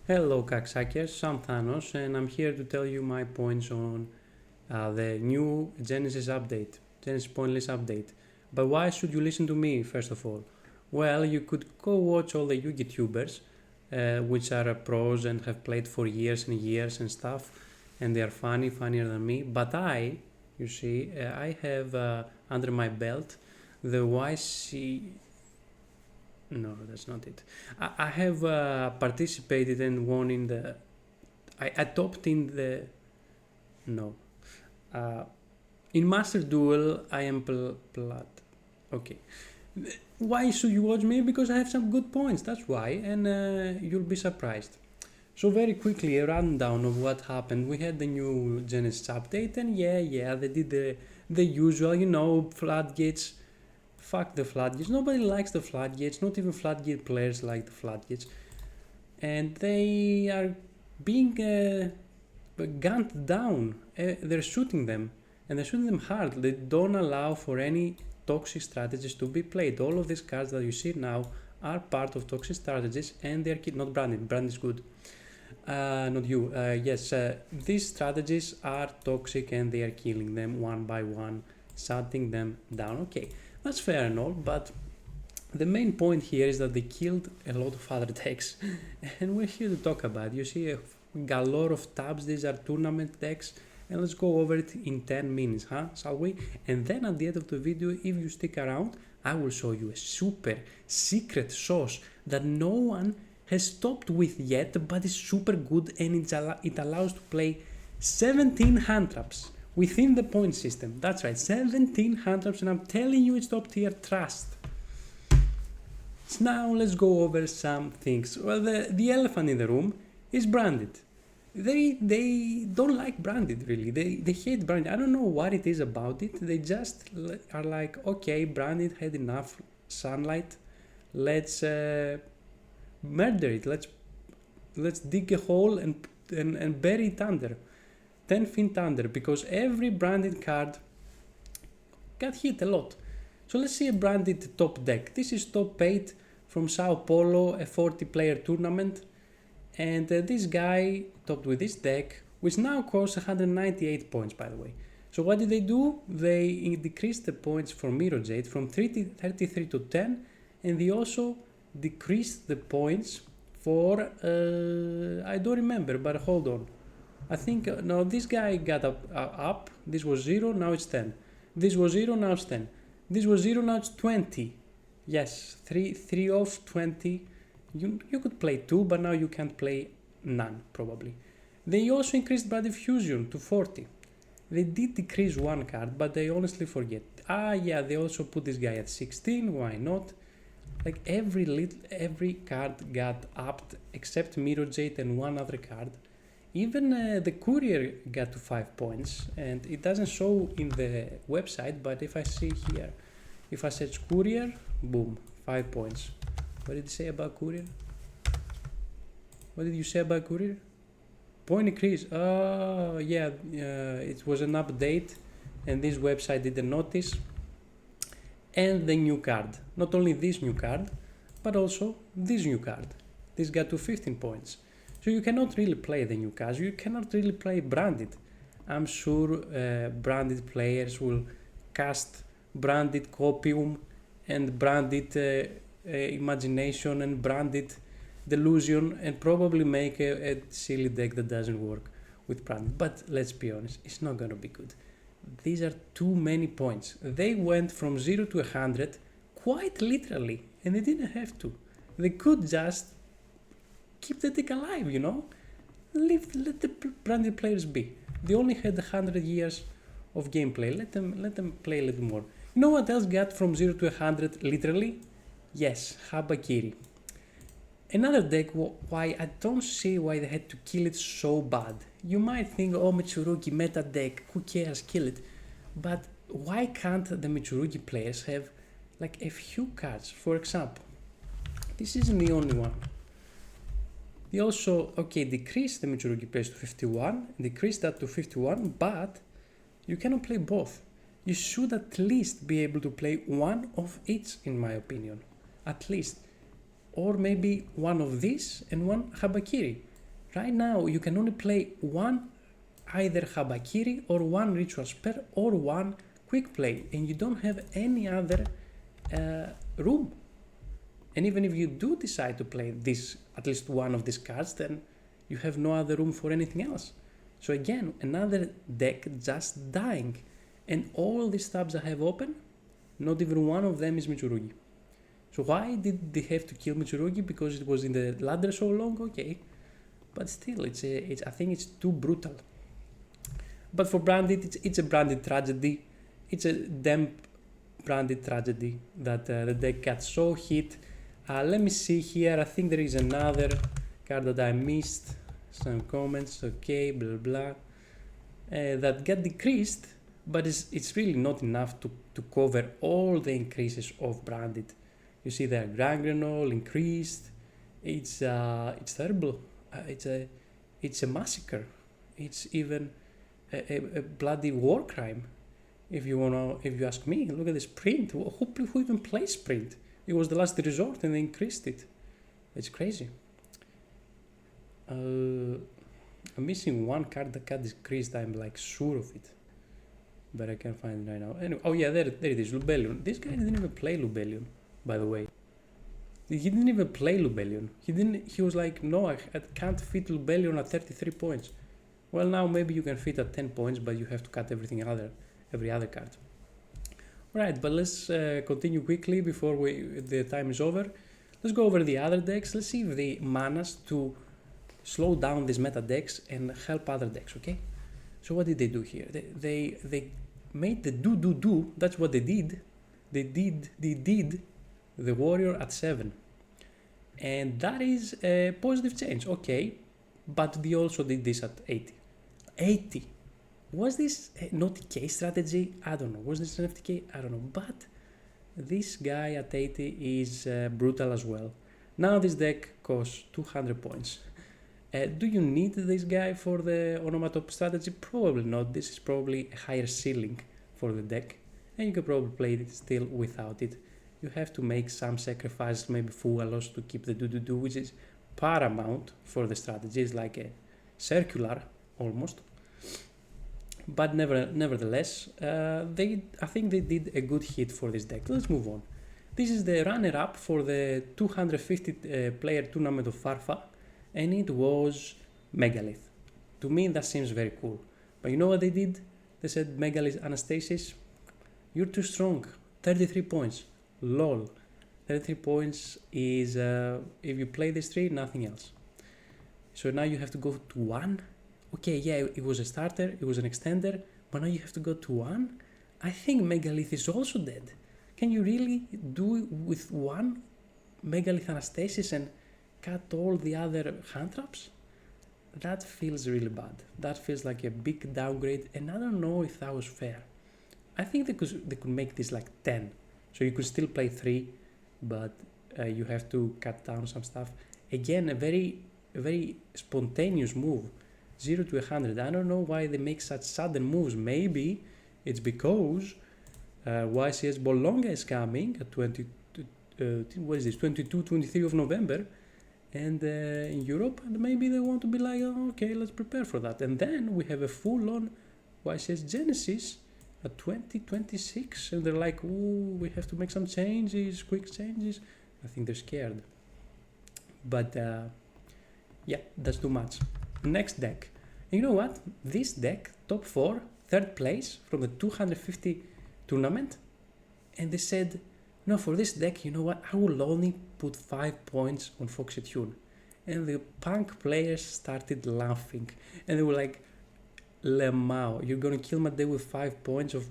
Hello Kaksakers, I'm Thanos and I'm here to tell you my points on the new Genesys update, Genesys Pointless update. But why should you listen to me first of all? Well, you could go watch all the YouTubers, which are pros and have played for years and years and stuff, and they are funnier than me. But I have under my belt the YC. No, that's not it. I have participated and won in the. I topped in the. No. Uh, in Master Duel, I am plat. Okay. Why should you watch me? Because I have some good points. That's why, and you'll be surprised. So very quickly, a rundown of what happened. We had the new Genesis update, and they did the usual, floodgates. Fuck the floodgates. Nobody likes the floodgates. Not even floodgate players like the floodgates. And they are being gunned down. They're shooting them. And they're shooting them hard. They don't allow for any toxic strategies to be played. All of these cards that you see now are part of toxic strategies and they're not branded. Brand is good. Not you. These strategies are toxic and they are killing them one by one, shutting them down. Okay, that's fair and all, but the main point here is that they killed a lot of other decks, and we're here to talk about it. You see a galore of tabs. These are tournament decks, and let's go over it in 10 minutes, shall we? And then at the end of the video, if you stick around, I will show you a super secret sauce that no one has stopped with yet, but is super good, and it allows to play 17 hand traps within the point system. That's right, 17 hand traps, and I'm telling you it's top tier. Trust. So now let's go over some things. Well, the elephant in the room is branded. They don't like branded, really. They hate branded. I don't know what it is about it. They just are like, okay, branded had enough sunlight. Let's murder it. Let's dig a hole and bury it under 10 feet under, because every branded card got hit a lot. So let's see a branded top deck. This is top 8 from Sao Paulo, a 40 player tournament, and this guy topped with this deck, which now costs 198 points, by the way. So what did they do? They decreased the points for Mirror Jade from 33 to 10, and they also decreased the points for I don't remember, but hold on. I think no, this guy got up. This was 0, now it's 10. This was 0, now it's 10. This was 0, now it's 20. Yes, 3 of 20. You could play 2, but now you can't play none, probably. They also increased Blood Fusion to 40. They did decrease one card, but they honestly forget. They also put this guy at 16, why not? Like every card got upped except Mirror Jade and one other card. Even the Courier got to 5 points, and it doesn't show in the website, but if I see here, if I search Courier, boom, 5 points. What did it say about Courier? What did you say about Courier? Point increase. It was an update, and this website didn't notice. And the new card. Not only this new card, but also this new card. This got to 15 points. So you cannot really play the new cards. You cannot really play branded. I'm sure branded players will cast branded Copium and branded Imagination and branded Delusion and probably make a silly deck that doesn't work with branded. But let's be honest, it's not gonna be good. These are too many points. They went from 0 to 100 quite literally, and they didn't have to. They could just keep the deck alive, let the branded players be. They only had 100 years of gameplay. Let them play a little more. You know what else got from 0 to 100 literally? Yes, Habakiri. Another deck why I don't see why they had to kill it so bad. You might think, oh, Mitsurugi meta deck, who cares, kill it. But why can't the Mitsurugi players have like a few cards? For example, this isn't the only one. They also, decreased the Mitsurugi players to 51, decreased that to 51, but you cannot play both. You should at least be able to play one of each, in my opinion. At least. Or maybe one of these and one Habakiri. Right now, you can only play one either Habakiri or one Ritual Spell or one Quick Play, and you don't have any other room. And even if you do decide to play this, at least one of these cards, then you have no other room for anything else. So again, another deck just dying. And all these tabs I have open, not even one of them is Mitsurugi. So why did they have to kill Mitsurugi? Because it was in the ladder so long? Okay. But still, I think it's too brutal. But for Branded, it's a Branded tragedy. It's a damn Branded tragedy that the deck got so hit. Let me see here. I think there is another card that I missed. Some comments, okay, blah blah. That got decreased, but it's really not enough to cover all the increases of Branded. You see there, Gangrenol increased. It's terrible. It's a massacre. It's even a bloody war crime. If you ask me, look at this print. Who even plays print? It was the last resort and they increased it. It's crazy. I'm missing one card that got decreased. I'm like sure of it, but I can't find it right now. Anyway, oh yeah, there it is. Lubellion. This guy didn't even play Lubellion, by the way. He didn't even play Lubellion. He was like, no, I can't fit Lubellion at 33 points. Well, now maybe you can fit at 10 points, but you have to cut every other card. Right, but let's continue quickly before the time is over. Let's go over the other decks. Let's see if they manage to slow down these meta decks and help other decks, okay? So what did they do here? They made the do. That's what they did. They did the warrior at 7. And that is a positive change, okay. But they also did this at 80. 80. Was this an OTK strategy? I don't know. Was this an FTK? I don't know. But this guy at 80 is brutal as well. Now this deck costs 200 points. Do you need this guy for the Onomatop strategy? Probably not. This is probably a higher ceiling for the deck. And you can probably play it still without it. You have to make some sacrifices, maybe Fugalos to keep the do, which is paramount for the strategy. It's like a circular almost. But nevertheless, I think they did a good hit for this deck. Let's move on. This is the runner-up for the 250 player tournament of Farfa, and it was Megalith. To me, that seems very cool. But you know what they did? They said, Megalith Anastasis, you're too strong. 33 points. LOL. 33 points is, if you play this tree, nothing else. So now you have to go to 1. Okay, yeah, it was a starter, it was an extender, but now you have to go to 1? I think Megalith is also dead. Can you really do it with 1 Megalith Anastasis and cut all the other hand traps? That feels really bad. That feels like a big downgrade, and I don't know if that was fair. I think they could make this like 10. So you could still play 3, but you have to cut down some stuff. Again, a very spontaneous move. 0 to 100. I don't know why they make such sudden moves. Maybe it's because YCS Bologna is coming at 23 of November, and in Europe, and maybe they want to be like, oh, okay, let's prepare for that. And then we have a full-on YCS Genesys at 2026, and they're like, oh, we have to make some changes, quick changes. I think they're scared. But yeah, that's too much. Next deck. And you know what? This deck, top 4, 3rd place from the 250 tournament. And they said, no, for this deck, you know what? I will only put 5 points on Foxy Tune. And the punk players started laughing. And they were like, Lemao, you're gonna kill my day with 5 points of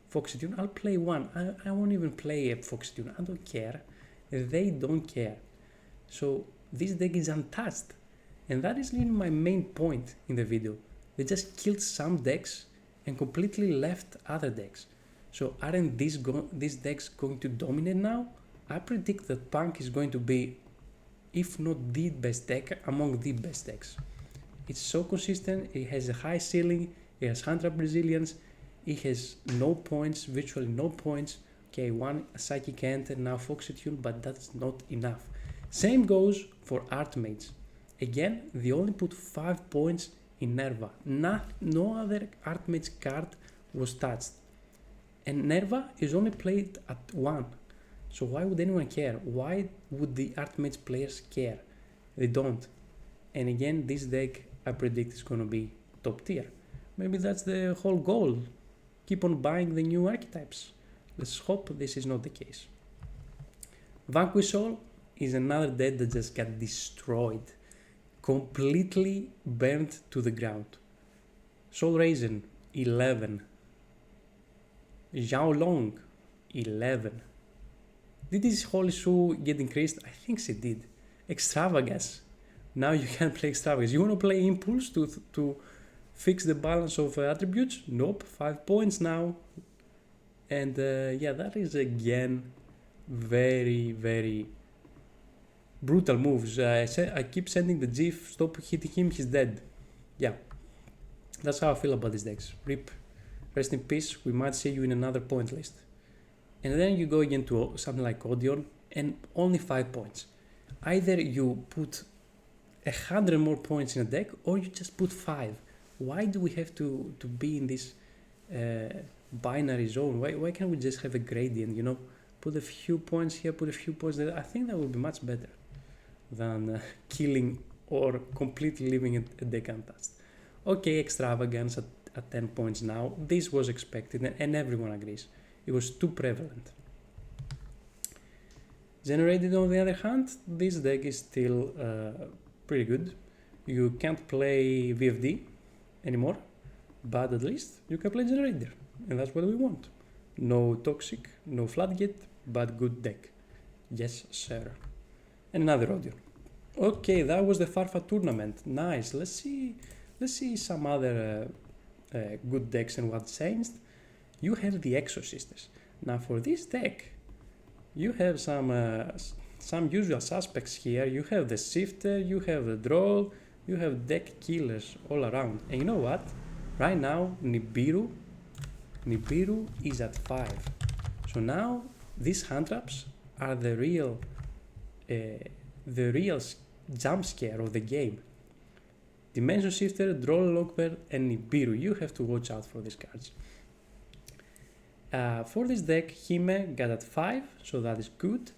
Foxy Tune? I'll play 1. I won't even play a Foxy Tune. I don't care. They don't care. So this deck is untouched. And that is really my main point in the video. They just killed some decks and completely left other decks. So aren't these decks going to dominate now? I predict that Punk is going to be, if not the best deck, among the best decks. It's so consistent, it has a high ceiling, it has 100 resilience, it has no points, virtually no points. Okay, 1 Psychic Ant and now Foxy Tune, but that's not enough. Same goes for Artmates. Again, they only put 5 points in Nerva. No other Archmage card was touched. And Nerva is only played at 1. So why would anyone care? Why would the Archmage players care? They don't. And again, this deck I predict is going to be top tier. Maybe that's the whole goal. Keep on buying the new archetypes. Let's hope this is not the case. Vanquish All is another deck that just got destroyed. Completely burnt to the ground. Soul Raisin, 11. Zhao Long, 11. Did this Holy Shoe get increased? I think she did. Extravagance. Now you can't play Extravagance. You want to play Impulse to fix the balance of attributes? Nope, 5 points now. And yeah, that is again very, very brutal moves. I keep sending the GIF, stop hitting him, he's dead. Yeah, that's how I feel about these decks. RIP, rest in peace, we might see you in another point list. And then you go again to something like Odeon and only 5 points. Either you put 100 more points in a deck or you just put 5. Why do we have to be in this binary zone? Why can't we just have a gradient, you know? Put a few points here, put a few points there. I think that would be much better than killing or completely leaving a deck untouched. Okay, Extravagance at 10 points now. This was expected and everyone agrees. It was too prevalent. Generated on the other hand, this deck is still pretty good. You can't play VFD anymore, but at least you can play Generator, and that's what we want. No Toxic, no Floodgate, but good deck. Yes, sir. And another audio. Okay, that was the Farfa tournament. Nice. Let's see some other good decks and what changed. You have the Exorcisters. Now for this deck, you have some usual suspects here. You have the Shifter, you have the Droll, you have deck killers all around. And you know what? Right now, Nibiru is at 5. So now these hand traps are the real jump scare of the game. Dimension Shifter, Droll Lockbird, and Nibiru. You have to watch out for these cards. For this deck, Hime got at 5, so that is good.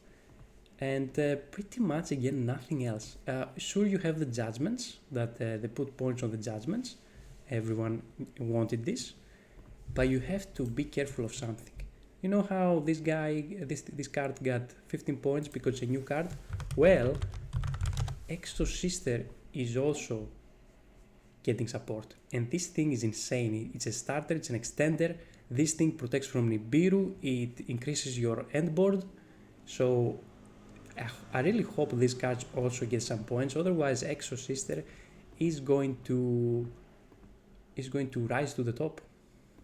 And pretty much again nothing else. Sure, you have the judgments that they put points on the judgments. Everyone wanted this, but you have to be careful of something. You know how this card got 15 points because it's a new card? Well, Exorcister is also getting support, and this thing is insane. It's a starter, it's an extender. This thing protects from Nibiru, it increases your end board, so I really hope these cards also get some points, otherwise Exorcister is going to rise to the top.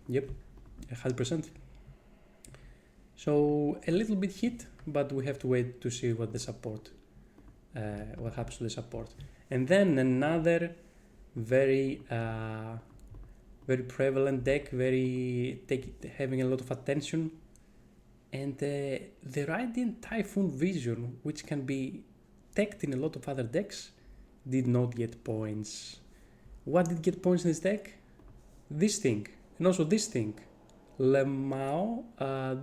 Yep, 100%. So a little bit hit, but we have to wait to see what what happens to the support. And then another very prevalent deck, having a lot of attention, and the Radiant Typhoon Vision, which can be teched in a lot of other decks, did not get points. What did get points in this deck? This thing, and also this thing. Lemao,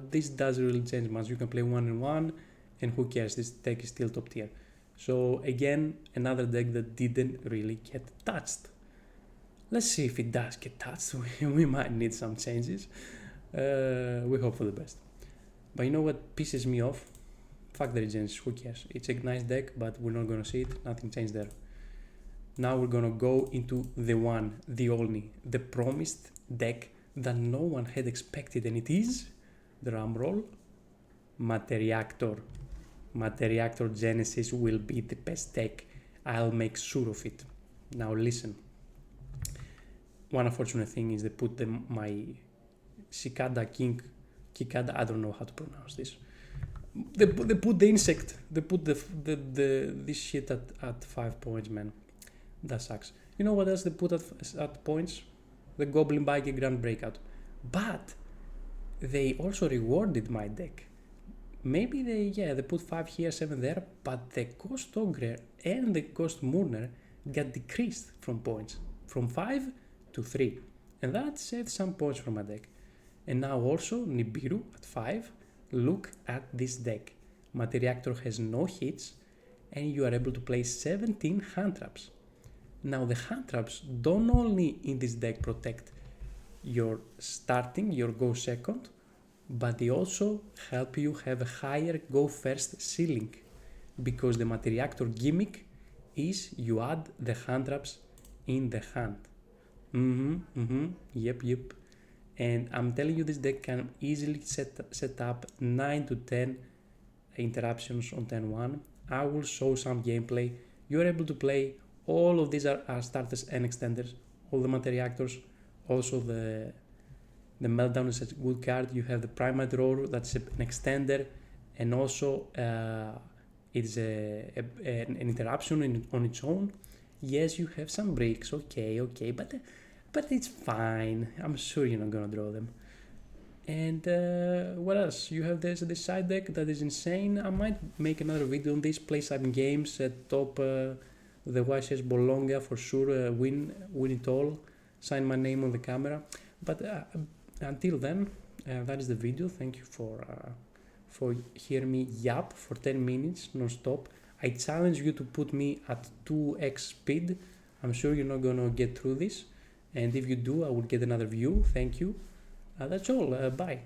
this doesn't really change much. You can play 1-1, and who cares, this deck is still top tier. So again, another deck that didn't really get touched. Let's see if it does get touched. We might need some changes. We hope for the best. But you know what pisses me off? Fuck the Genesys, who cares? It's a nice deck, but we're not gonna see it. Nothing changed there. Now we're gonna go into the one, the only, the promised deck that no one had expected, and it is, drumroll, Materiactor. Materiactor Genesys will be the best deck. I'll make sure of it. Now listen. One unfortunate thing is they put my Cicada King, Kikada, I don't know how to pronounce this. They put the insect. They put this shit at 5 points, man. That sucks. You know what else they put at points? The Goblin Biker Grand Breakout. But they also rewarded my deck. Maybe they put 5 here, 7 there, but the Ghost Ogre and the Ghost Mourner got decreased from points, from 5 to 3. And that saved some points from my deck. And now also Nibiru at 5, look at this deck. Multi-reactor has no hits and you are able to play 17 hand traps. Now the hand traps don't only in this deck protect your starting, your go second, but they also help you have a higher go first ceiling, because the multi-reactor gimmick is you add the hand traps in the hand. Yep. And I'm telling you, this deck can easily set up 9 to 10 interruptions on turn 1. I will show some gameplay. You're able to play all of these are starters and extenders, all the multi-reactors, also the Meltdown is a good card. You have the Primate Roar, that's an extender, and also it's an interruption on its own. Yes, you have some bricks, okay, but it's fine. I'm sure you're not gonna draw them. And what else? You have this side deck that is insane. I might make another video on this, play some games at top the YCS Bologna for sure, win it all, sign my name on the camera. But until then, that is the video. Thank you for hearing me yap for 10 minutes non-stop. I challenge you to put me at 2x speed. I'm sure you're not gonna get through this, and if you do, I will get another view. Thank you. That's all. Bye.